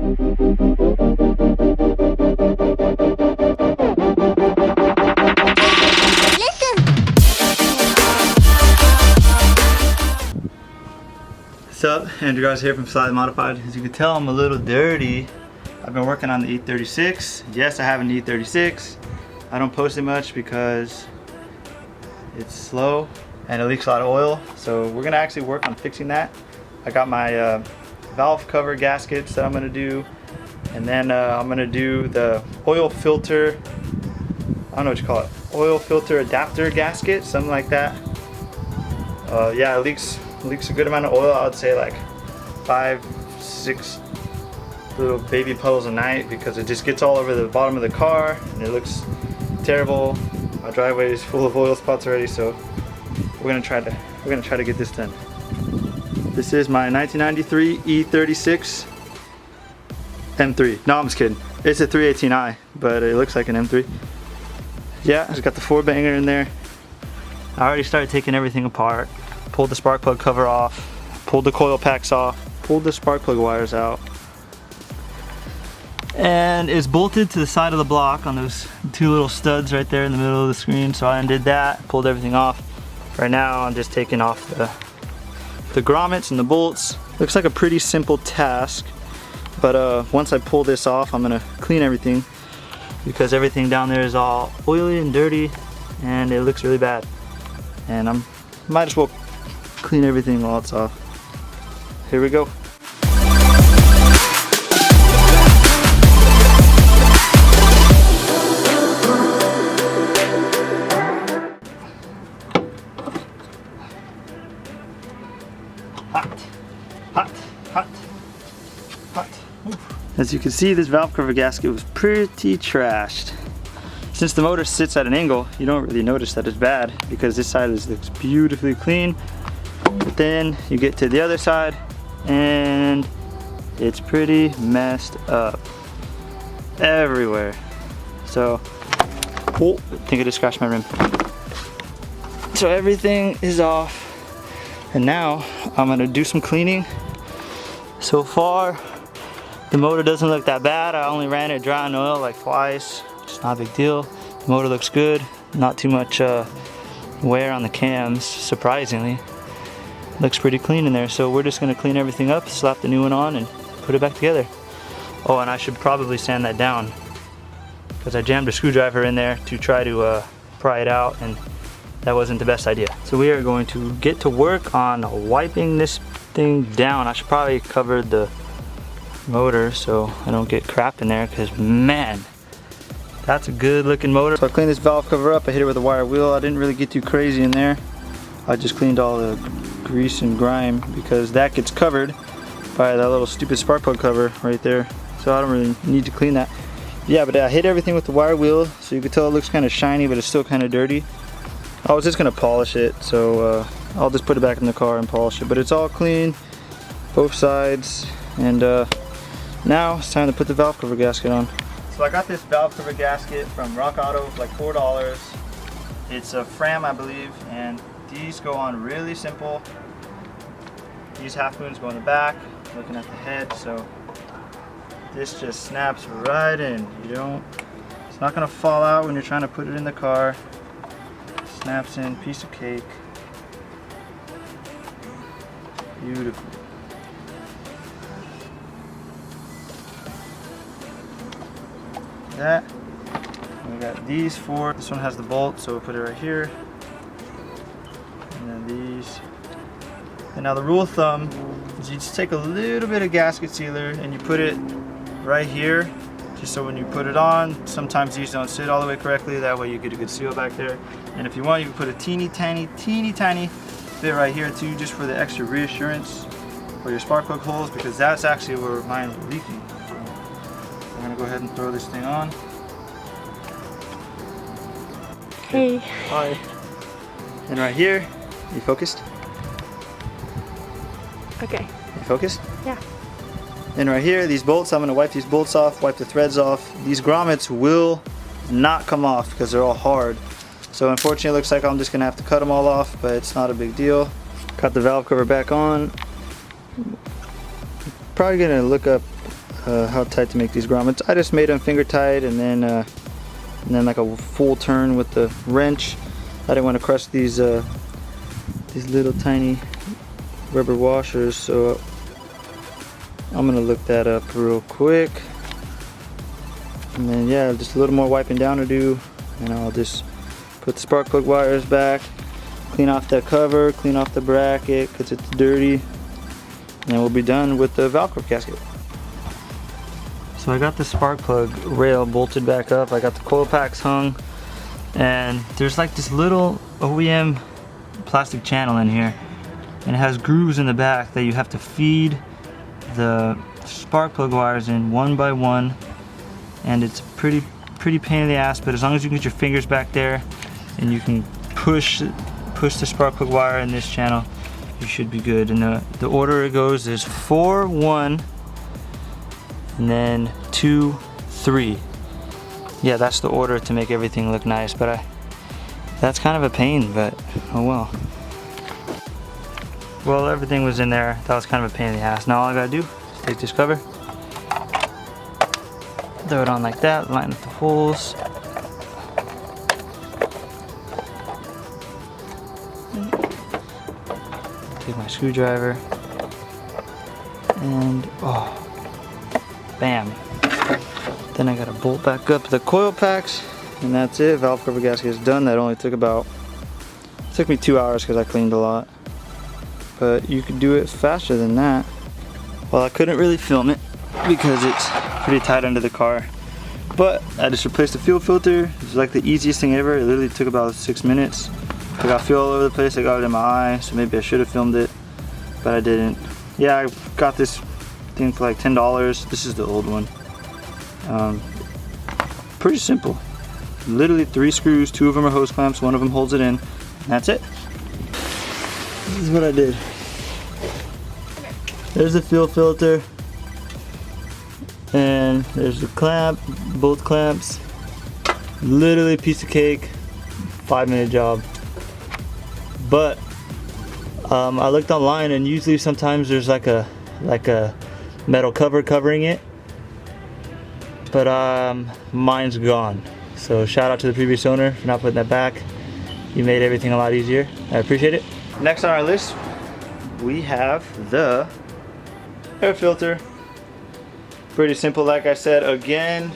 What's up? Andrew guys here from Slightly Modified. As you can tell, I'm a little dirty. I've been working on the E36. Yes, I have an E36. I don't post it much because it's slow and it leaks a lot of oil. So we're gonna actually work on fixing that. I got my valve cover gaskets that I'm gonna do, and then I'm gonna do the oil filter. I don't know what you call it. Oil filter adapter gasket, something like that. Yeah, it leaks a good amount of oil. I would say like 5-6 little baby puddles a night because it just gets all over the bottom of the car and it looks terrible. My driveway is full of oil spots already, so we're gonna try to get this done. This is my 1993 E36 M3. No, I'm just kidding. It's a 318i, but it looks like an M3. Yeah, it's got the 4-banger in there. I already started taking everything apart. Pulled the spark plug cover off, pulled the coil packs off, pulled the spark plug wires out, and it's bolted to the side of the block on those 2 little studs right there in the middle of the screen. So I undid that, pulled everything off. Right now I'm just taking off the grommets and the bolts. Looks like a pretty simple task, but once I pull this off, I'm gonna clean everything because everything down there is all oily and dirty and it looks really bad, and I might as well clean everything while it's off. Here we go. Hot, hot, hot, hot. Oof. As you can see, this valve cover gasket was pretty trashed. Since the motor sits at an angle, you don't really notice that it's bad because this side looks beautifully clean. But then you get to the other side and it's pretty messed up everywhere. So, oh, I think I just scratched my rim. So everything is off, and now I'm gonna do some cleaning. So far, the motor doesn't look that bad. I only ran it dry on oil like twice. It's not a big deal. The motor looks good. Not too much wear on the cams, surprisingly. Looks pretty clean in there, so we're just gonna clean everything up, slap the new one on, and put it back together. Oh, and I should probably sand that down because I jammed a screwdriver in there to try to pry it out, and that wasn't the best idea. So we are going to get to work on wiping this thing down. I should probably cover the motor so I don't get crap in there, because man, that's a good looking motor. So I cleaned this valve cover up. I hit it with a wire wheel. I didn't really get too crazy in there. I just cleaned all the grease and grime because that gets covered by that little stupid spark plug cover right there. So I don't really need to clean that. Yeah, but I hit everything with the wire wheel, so you can tell it looks kind of shiny, but it's still kind of dirty. I was just gonna polish it, so I'll just put it back in the car and polish it. But it's all clean, both sides, and now it's time to put the valve cover gasket on. So I got this valve cover gasket from Rock Auto for like $4. It's a Fram, I believe, and these go on really simple. These half moons go in the back, looking at the head, so this just snaps right in. It's not gonna fall out when you're trying to put it in the car. Snaps in, piece of cake. Beautiful. That. We got these 4. This one has the bolt, so we'll put it right here. And then these. And now the rule of thumb is you just take a little bit of gasket sealer and you put it right here, just so when you put it on, sometimes these don't sit all the way correctly. That way you get a good seal back there. And if you want, you can put a teeny tiny bit right here too, just for the extra reassurance for your spark plug holes, because that's actually where mine are leaking. So I'm gonna go ahead and throw this thing on. Hey. Hi. And right here, you focused? Okay. You focused? Yeah. And right here, these bolts, I'm gonna wipe these bolts off, wipe the threads off. These grommets will not come off because they're all hard. So unfortunately, it looks like I'm just gonna have to cut them all off, but it's not a big deal. Got the valve cover back on. Probably gonna look up how tight to make these grommets. I just made them finger tight, and then like a full turn with the wrench. I didn't want to crush these little tiny rubber washers, so I'm gonna look that up real quick. And then yeah, just a little more wiping down to do, and I'll just put the spark plug wires back, clean off that cover, clean off the bracket because it's dirty, and then we'll be done with the valve cover gasket. So I got the spark plug rail bolted back up, I got the coil packs hung, and there's like this little OEM plastic channel in here, and it has grooves in the back that you have to feed the spark plug wires in one by one, and it's pretty pain in the ass, but as long as you can get your fingers back there and you can push the spark plug wire in this channel, you should be good. And the order it goes is 4, 1, and then 2, 3. Yeah, that's the order to make everything look nice, but that's kind of a pain, but oh well. Well, everything was in there. That was kind of a pain in the ass. Now all I gotta do is take this cover, throw it on like that, line up the holes. Take my screwdriver and bam. Then I gotta bolt back up the coil packs, and that's it. Valve cover gasket is done. That only took me 2 hours because I cleaned a lot. But you could do it faster than that. Well, I couldn't really film it because it's pretty tight under the car. But I just replaced the fuel filter. It's like the easiest thing ever. It literally took about 6 minutes. I got fuel all over the place. I got it in my eye, so maybe I should have filmed it, but I didn't. Yeah, I got this thing for like $10. This is the old one. Pretty simple. Literally 3 screws, 2 of them are hose clamps, 1 of them holds it in, and that's it. This is what I did. There's the fuel filter, and there's the clamp, both clamps. Literally a piece of cake, 5-minute job. But I looked online, and usually sometimes there's like a metal cover covering it, but mine's gone. So shout out to the previous owner for not putting that back. You made everything a lot easier. I appreciate it. Next on our list, we have the air filter. Pretty simple, like I said. Again,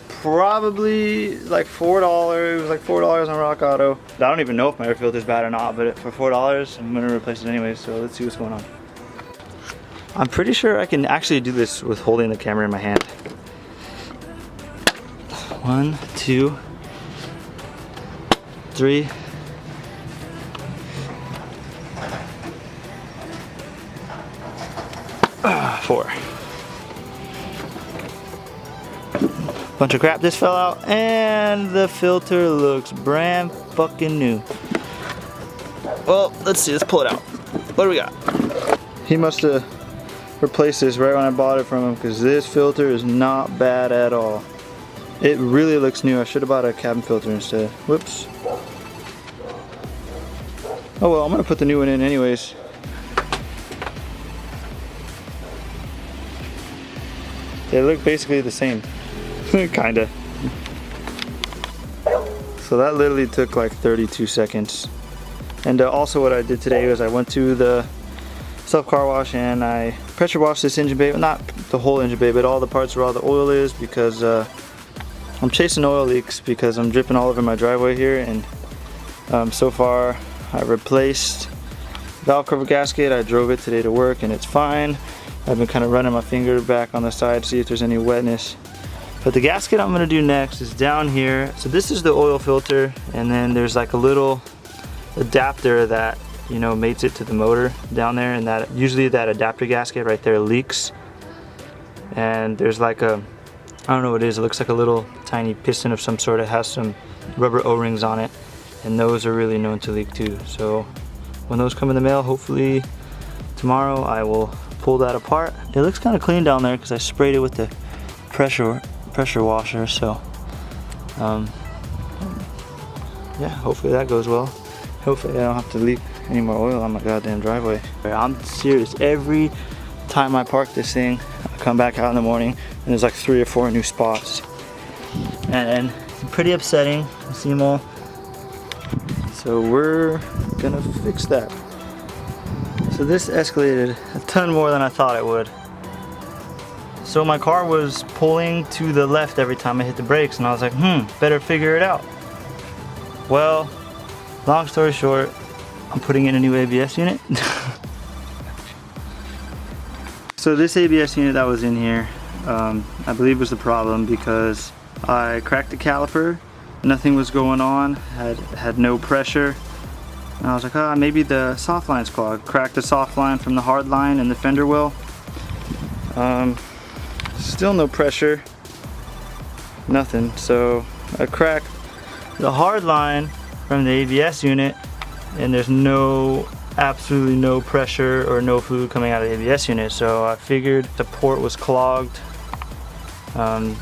probably like $4. It was like $4 on Rock Auto. I don't even know if my air filter is bad or not, but for $4, I'm gonna replace it anyway. So let's see what's going on. I'm pretty sure I can actually do this with holding the camera in my hand. 1, 2, 3. 4. Bunch of crap just fell out, and the filter looks brand fucking new. Well, let's see, let's pull it out. What do we got? He must have replaced this right when I bought it from him, because this filter is not bad at all. It really looks new. I should have bought a cabin filter instead. Whoops. Oh well, I'm gonna put the new one in anyways. They look basically the same. Kinda. So that literally took like 32 seconds. And also what I did today was I went to the self-car wash and I pressure washed this engine bay. Not the whole engine bay, but all the parts where all the oil is, because I'm chasing oil leaks because I'm dripping all over my driveway here. And so far I replaced valve cover gasket. I drove it today to work and it's fine. I've been kind of running my finger back on the side to see if there's any wetness. But the gasket I'm going to do next is down here. So this is the oil filter, and then there's like a little adapter that, you know, mates it to the motor down there, and that usually that adapter gasket right there leaks. And there's like a, I don't know what it is, it looks like a little tiny piston of some sort. It has some rubber O-rings on it, and those are really known to leak too. So when those come in the mail, hopefully tomorrow, I will pull that apart. It looks kind of clean down there because I sprayed it with the pressure washer. So yeah, hopefully that goes well. Hopefully I don't have to leak any more oil on my goddamn driveway. I'm serious. Every time I park this thing, I come back out in the morning and there's like 3 or 4 new spots. And it's pretty upsetting. I see them all. So we're gonna fix that. So this escalated a ton more than I thought it would. So my car was pulling to the left every time I hit the brakes, and I was like, better figure it out. Well, long story short, I'm putting in a new ABS unit. So this ABS unit that was in here, I believe was the problem because I cracked the caliper, nothing was going on, had no pressure. And I was like, maybe the soft line's clogged. Cracked the soft line from the hard line in the fender well. Still no pressure, nothing. So I cracked the hard line from the ABS unit, and there's absolutely no pressure or no fluid coming out of the ABS unit. So I figured the port was clogged, and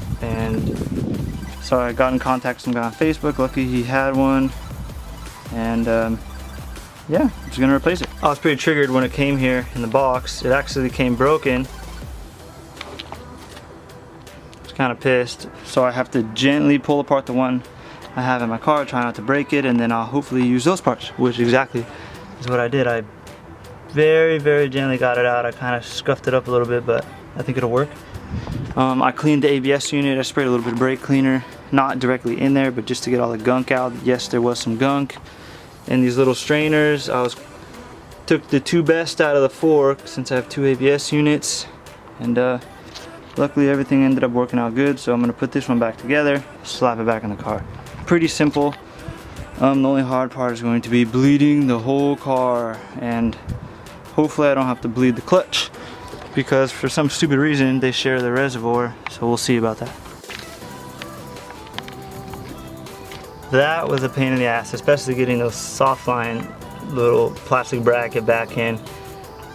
so I got in contact with some guy on Facebook. Lucky he had one, and yeah, I'm just gonna replace it. I was pretty triggered when it came here in the box. It actually came broken. I was kind of pissed. So I have to gently pull apart the one I have in my car, try not to break it, and then I'll hopefully use those parts, which exactly is what I did. I very, very gently got it out. I kind of scuffed it up a little bit, but I think it'll work. I cleaned the ABS unit. I sprayed a little bit of brake cleaner, not directly in there, but just to get all the gunk out. Yes, there was some gunk. And these little strainers, took the 2 best out of the 4 since I have 2 ABS units, and luckily everything ended up working out good. So I'm gonna put this one back together, slap it back in the car. Pretty simple. The only hard part is going to be bleeding the whole car, and hopefully I don't have to bleed the clutch because for some stupid reason they share the reservoir. So we'll see about that. That was a pain in the ass, especially getting those soft line little plastic bracket back in,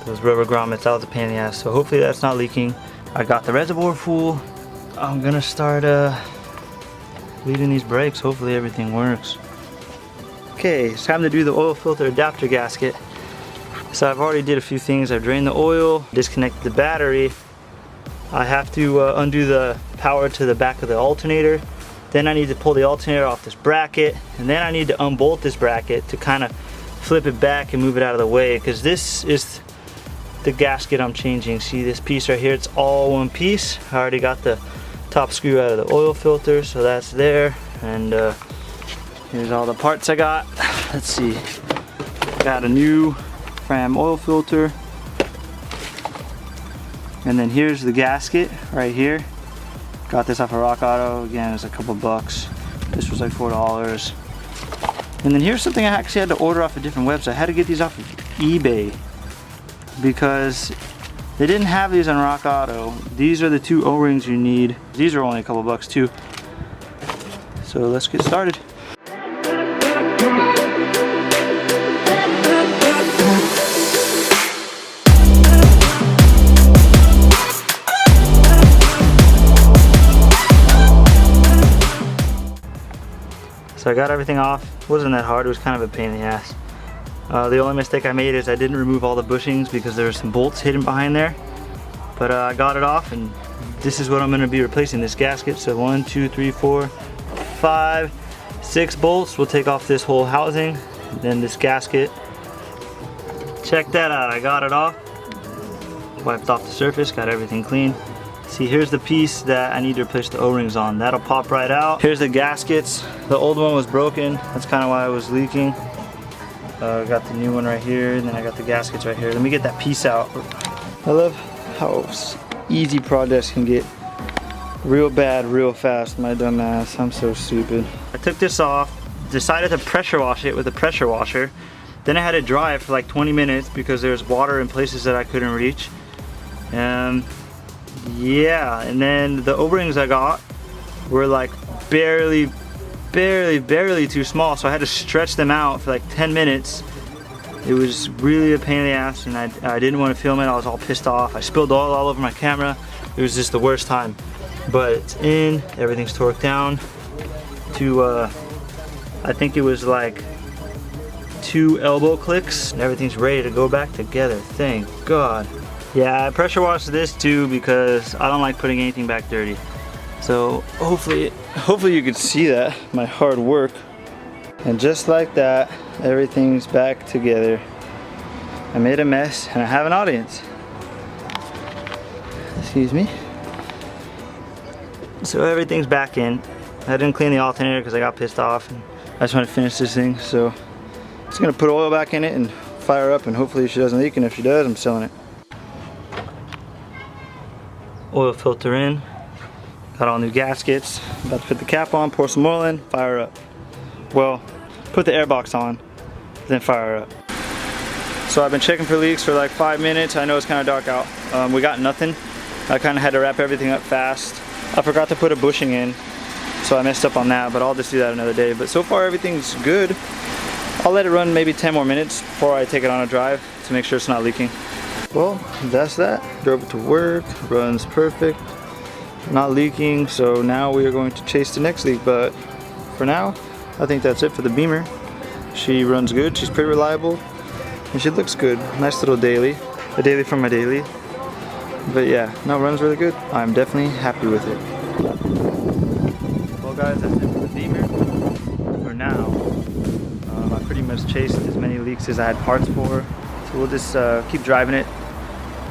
those rubber grommets. That was a pain in the ass. So hopefully that's not leaking. I got the reservoir full. I'm gonna start bleeding these brakes. Hopefully everything works. Okay, it's time to do the oil filter adapter gasket. So I've already did a few things. I've drained the oil, disconnected the battery. I have to undo the power to the back of the alternator. Then I need to pull the alternator off this bracket, and then I need to unbolt this bracket to kind of flip it back and move it out of the way, because this is the gasket I'm changing. See this piece right here? It's all one piece. I already got the top screw out of the oil filter, so that's there. And here's all the parts I got. Let's see. Got a new Fram oil filter. And then here's the gasket right here. Got this off of Rock Auto. Again, it's a couple bucks. This was like $4. And then here's something I actually had to order off a different website. I had to get these off of eBay because they didn't have these on Rock Auto. These are the 2 O-rings you need. These are only a couple bucks too. So let's get started. So I got everything off. It wasn't that hard. It was kind of a pain in the ass. The only mistake I made is I didn't remove all the bushings because there were some bolts hidden behind there. But I got it off, and this is what I'm going to be replacing, this gasket. So 1, 2, 3, 4, 5, 6 bolts. We'll take off this whole housing, and then this gasket. Check that out. I got it off. Wiped off the surface, got everything clean. See, here's the piece that I need to replace the O-rings on. That'll pop right out. Here's the gaskets. The old one was broken. That's kind of why it was leaking. I got the new one right here, and then I got the gaskets right here. Let me get that piece out. I love how easy projects can get real bad real fast. My dumb ass. I'm so stupid. I took this off, decided to pressure wash it with a pressure washer. Then I had it dry for like 20 minutes because there's water in places that I couldn't reach. Yeah, and then the O-rings I got were like barely too small, so I had to stretch them out for like 10 minutes. It was really a pain in the ass, and I didn't want to film it. I was all pissed off. I spilled oil all over my camera. It was just the worst time. But it's in, everything's torqued down to I think it was like 2 elbow clicks, and everything's ready to go back together. Thank God. Yeah, I pressure washed this too because I don't like putting anything back dirty. So hopefully you could see that, my hard work. And just like that, everything's back together. I made a mess and I have an audience. Excuse me. So everything's back in. I didn't clean the alternator because I got pissed off and I just want to finish this thing. So I'm just gonna put oil back in it and fire up, and hopefully she doesn't leak, and if she does, I'm selling it. Oil filter in. Got all new gaskets. About to put the cap on, pour some oil in, fire up. Well, put the air box on, then fire up. So I've been checking for leaks for like 5 minutes. I know it's kind of dark out. We got nothing. I kind of had to wrap everything up fast. I forgot to put a bushing in, so I messed up on that, but I'll just do that another day. But so far everything's good. I'll let it run maybe 10 more minutes before I take it on a drive to make sure it's not leaking. Well, that's that. Drove it to work, runs perfect, not leaking. So now we are going to chase the next leak, but for now, I think that's it for the Beamer. She runs good, she's pretty reliable, and she looks good. Nice little daily, a daily from my daily. But yeah, no, runs really good. I'm definitely happy with it. Well guys, that's it for the Beamer. For now, I pretty much chased as many leaks as I had parts for. So we'll just keep driving it.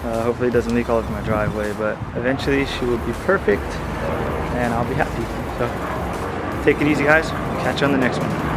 Hopefully it doesn't leak all over my driveway, but eventually she will be perfect and I'll be happy. So take it easy guys, catch you on the next one.